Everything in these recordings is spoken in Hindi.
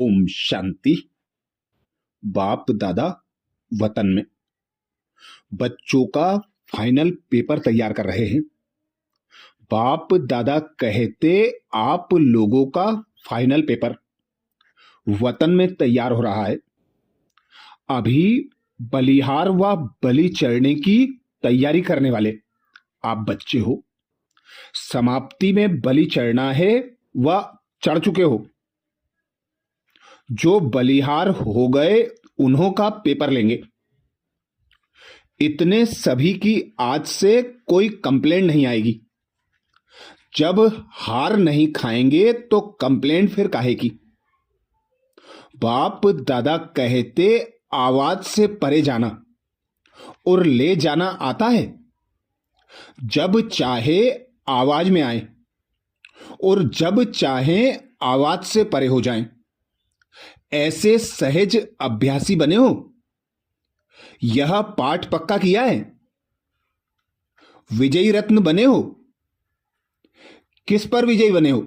ओम शांति। बाप दादा वतन में बच्चों का फाइनल पेपर तैयार कर रहे हैं। बाप दादा कहते आप लोगों का फाइनल पेपर वतन में तैयार हो रहा है। अभी बलिहार व बलि चढ़ने की तैयारी करने वाले आप बच्चे हो। समाप्ति में बलि चढ़ना है व चढ़ चुके हो। जो बलिहार हो गए उन्हों का पेपर लेंगे। इतने सभी की आज से कोई कंप्लेंट नहीं आएगी। जब हार नहीं खाएंगे तो कंप्लेंट फिर काहे की। बाप दादा कहते आवाज से परे जाना और ले जाना आता है। जब चाहे आवाज में आए और जब चाहे आवाज से परे हो जाएं। ऐसे सहज अभ्यासी बने हो। यह पाठ पक्का किया है। विजयी रत्न बने हो। किस पर विजयी बने हो?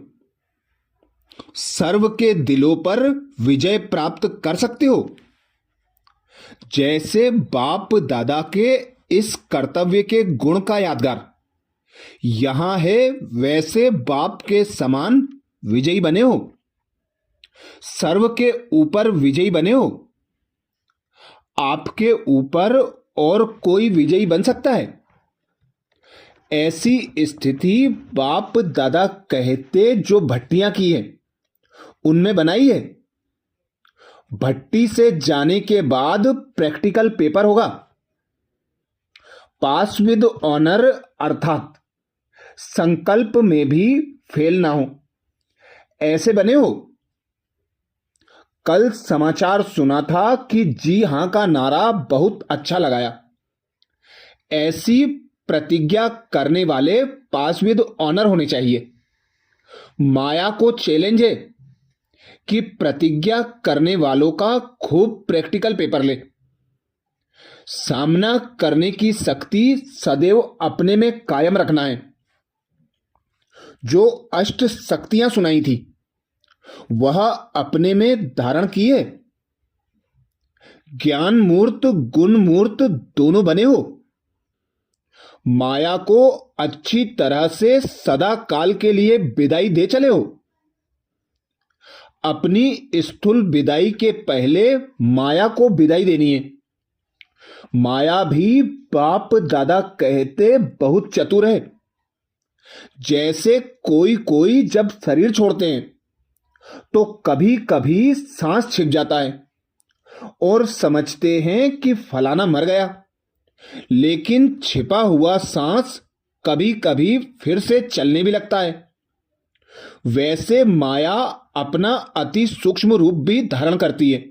सर्व के दिलों पर विजय प्राप्त कर सकते हो। जैसे बाप दादा के इस कर्तव्य के गुण का यादगार यहां है, वैसे बाप के समान विजयी बने हो। सर्व के ऊपर विजयी बने हो। आपके ऊपर और कोई विजयी बन सकता है? ऐसी स्थिति बाप दादा कहते जो भट्टियां की है उनमें बनाई है। भट्टी से जाने के बाद प्रैक्टिकल पेपर होगा। पास विद ऑनर अर्थात संकल्प में भी फेल ना हो, ऐसे बने हो। कल समाचार सुना था कि जी हां का नारा बहुत अच्छा लगाया। ऐसी प्रतिज्ञा करने वाले पास विद ऑनर होने चाहिए। माया को चैलेंज है कि प्रतिज्ञा करने वालों का खूब प्रैक्टिकल पेपर ले। सामना करने की शक्ति सदैव अपने में कायम रखना है। जो अष्ट शक्तियां सुनाई थी वह अपने में धारण किए। ज्ञान मूर्त गुण मूर्त दोनों बने हो। माया को अच्छी तरह से सदा काल के लिए विदाई दे चले हो। अपनी स्थूल विदाई के पहले माया को विदाई देनी है। माया भी बाप दादा कहते बहुत चतुर है। जैसे कोई कोई जब शरीर छोड़ते हैं तो कभी कभी सांस छिप जाता है और समझते हैं कि फलाना मर गया, लेकिन छिपा हुआ सांस कभी कभी फिर से चलने भी लगता है। वैसे माया अपना अति सूक्ष्म रूप भी धारण करती है।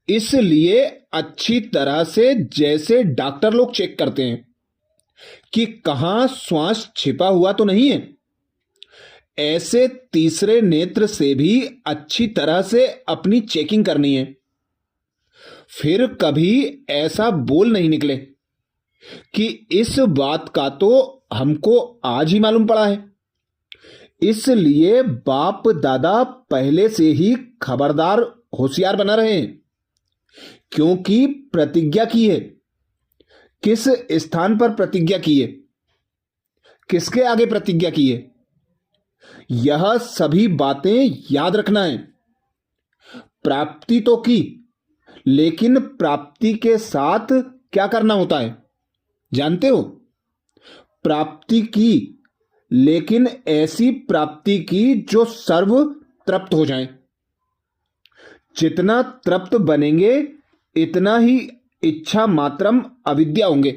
इसलिए अच्छी तरह से जैसे डॉक्टर लोग चेक करते हैं कि कहां श्वास छिपा हुआ तो नहीं है, ऐसे तीसरे नेत्र से भी अच्छी तरह से अपनी चेकिंग करनी है। फिर कभी ऐसा बोल नहीं निकले कि इस बात का तो हमको आज ही मालूम पड़ा है। इसलिए बाप दादा पहले से ही खबरदार होशियार बना रहे हैं, क्योंकि प्रतिज्ञा की है। किस स्थान पर प्रतिज्ञा की है? किसके आगे प्रतिज्ञा की है? यह सभी बातें याद रखना है। प्राप्ति तो की, लेकिन प्राप्ति के साथ क्या करना होता है जानते हो? प्राप्ति की, लेकिन ऐसी प्राप्ति की जो सर्व तृप्त हो जाए। जितना तृप्त बनेंगे इतना ही इच्छा मात्रम अविद्या होंगे।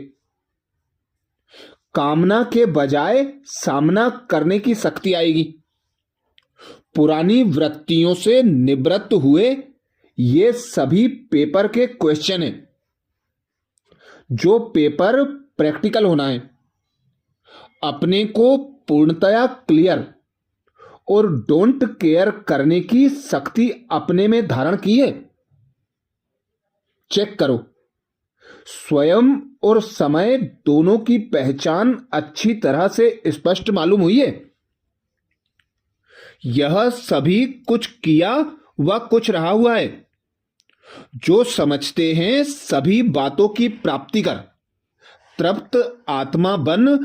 कामना के बजाय सामना करने की शक्ति आएगी। पुरानी वृत्तियों से निवृत्त हुए ये सभी पेपर के क्वेश्चन हैं। जो पेपर प्रैक्टिकल होना है। अपने को पूर्णतया क्लियर और डोंट केयर करने की शक्ति अपने में धारण की है। चेक करो, स्वयं और समय दोनों की पहचान अच्छी तरह से स्पष्ट मालूम हुई है। यह सभी कुछ किया वह कुछ रहा हुआ है। जो समझते हैं सभी बातों की प्राप्ति कर तृप्त आत्मा बन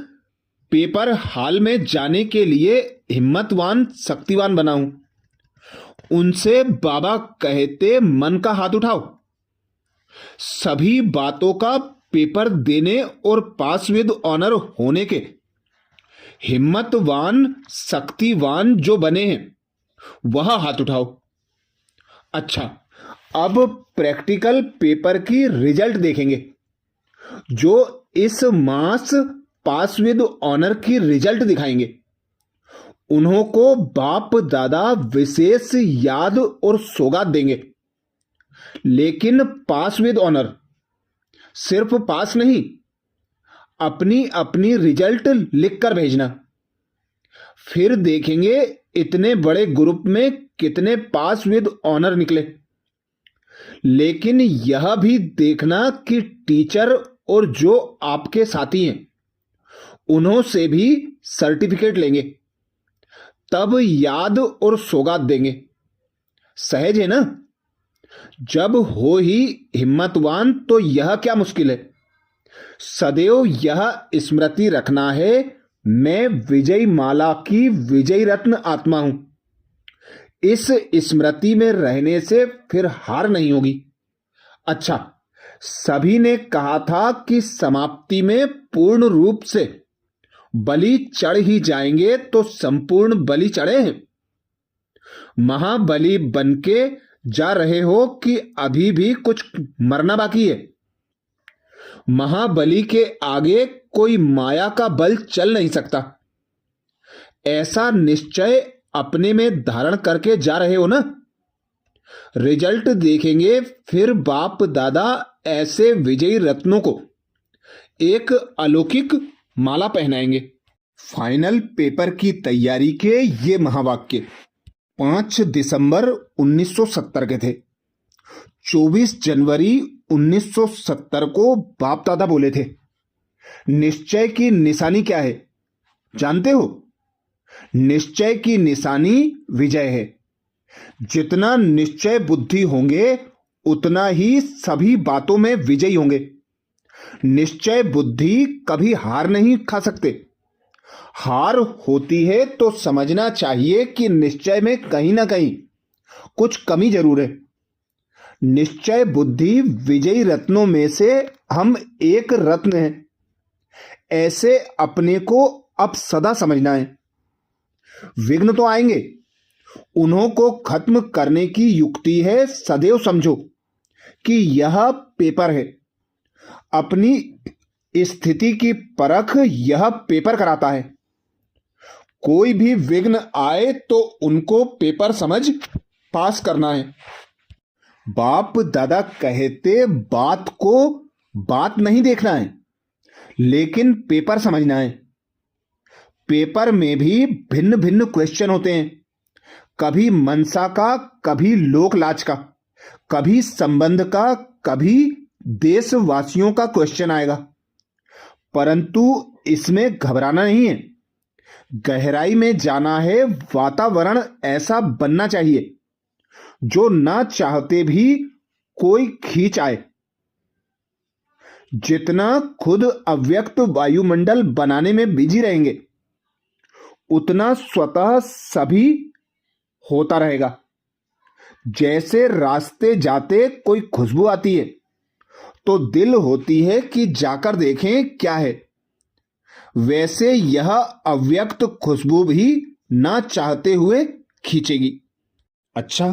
पेपर हाल में जाने के लिए हिम्मतवान शक्तिवान बना हूं, उनसे बाबा कहते मन का हाथ उठाओ। सभी बातों का पेपर देने और पास विद ऑनर होने के हिम्मतवान शक्तिवान जो बने हैं वह हाथ उठाओ। अच्छा, अब प्रैक्टिकल पेपर की रिजल्ट देखेंगे। जो इस मास पास विद ऑनर की रिजल्ट दिखाएंगे उन्हों को बाप दादा विशेष याद और सौगात देंगे। लेकिन पास विद ऑनर, सिर्फ पास नहीं, अपनी अपनी रिजल्ट लिखकर भेजना। फिर देखेंगे इतने बड़े ग्रुप में कितने पास विद ऑनर निकले। लेकिन यह भी देखना कि टीचर और जो आपके साथी हैं उन्हों से भी सर्टिफिकेट लेंगे, तब याद और सौगात देंगे। सहज है ना? जब हो ही हिम्मतवान तो यह क्या मुश्किल है। सदैव यह स्मृति रखना है, मैं विजय माला की विजय रत्न आत्मा हूं। इस स्मृति में रहने से फिर हार नहीं होगी। अच्छा, सभी ने कहा था कि समाप्ति में पूर्ण रूप से बलि चढ़ ही जाएंगे, तो संपूर्ण बलि चढ़े हैं? महाबली बनके जा रहे हो कि अभी भी कुछ मरना बाकी है? महाबली के आगे कोई माया का बल चल नहीं सकता। ऐसा निश्चय अपने में धारण करके जा रहे हो ना? रिजल्ट देखेंगे फिर बाप दादा ऐसे विजयी रत्नों को एक अलौकिक माला पहनाएंगे। फाइनल पेपर की तैयारी के ये महावाक्य 5 दिसंबर 1970 के थे। 24 जनवरी 1970 को बाप दादा बोले थे, निश्चय की निशानी क्या है जानते हो? निश्चय की निशानी विजय है। जितना निश्चय बुद्धि होंगे उतना ही सभी बातों में विजयी होंगे। निश्चय बुद्धि कभी हार नहीं खा सकते। हार होती है तो समझना चाहिए कि निश्चय में कहीं ना कहीं कुछ कमी जरूर है। निश्चय बुद्धि विजयी रत्नों में से हम एक रत्न हैं। ऐसे अपने को अब सदा समझना है। विघ्न तो आएंगे, उन्हों को खत्म करने की युक्ति है सदैव समझो कि यह पेपर है। अपनी स्थिति की परख यह पेपर कराता है। कोई भी विघ्न आए तो उनको पेपर समझ पास करना है। बाप दादा कहते बात को बात नहीं देखना है, लेकिन पेपर समझना है। पेपर में भी भिन्न भिन्न क्वेश्चन होते हैं। कभी मनसा का, कभी लोकलाज का, कभी संबंध का, कभी देशवासियों का क्वेश्चन आएगा। परंतु इसमें घबराना नहीं है। गहराई में जाना है। वातावरण ऐसा बनना चाहिए जो ना चाहते भी कोई खींच आए। जितना खुद अव्यक्त वायुमंडल बनाने में बिजी रहेंगे उतना स्वतः सभी होता रहेगा। जैसे रास्ते जाते कोई खुशबू आती है तो दिल होती है कि जाकर देखें क्या है, वैसे यह अव्यक्त खुशबू भी ना चाहते हुए खींचेगी। अच्छा,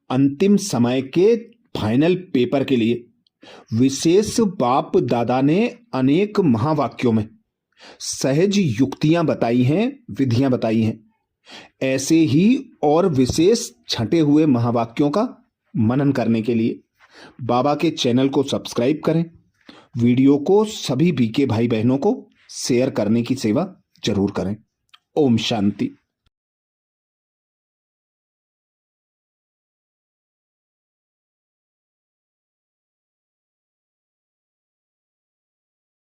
अंतिम समय के फाइनल पेपर के लिए विशेष बाप दादा ने अनेक महावाक्यों में सहज युक्तियां बताई हैं, विधियां बताई हैं। ऐसे ही और विशेष छंटे हुए महावाक्यों का मनन करने के लिए बाबा के चैनल को सब्सक्राइब करें। वीडियो को सभी बीके भाई बहनों को शेयर करने की सेवा जरूर करें। ओम शांति।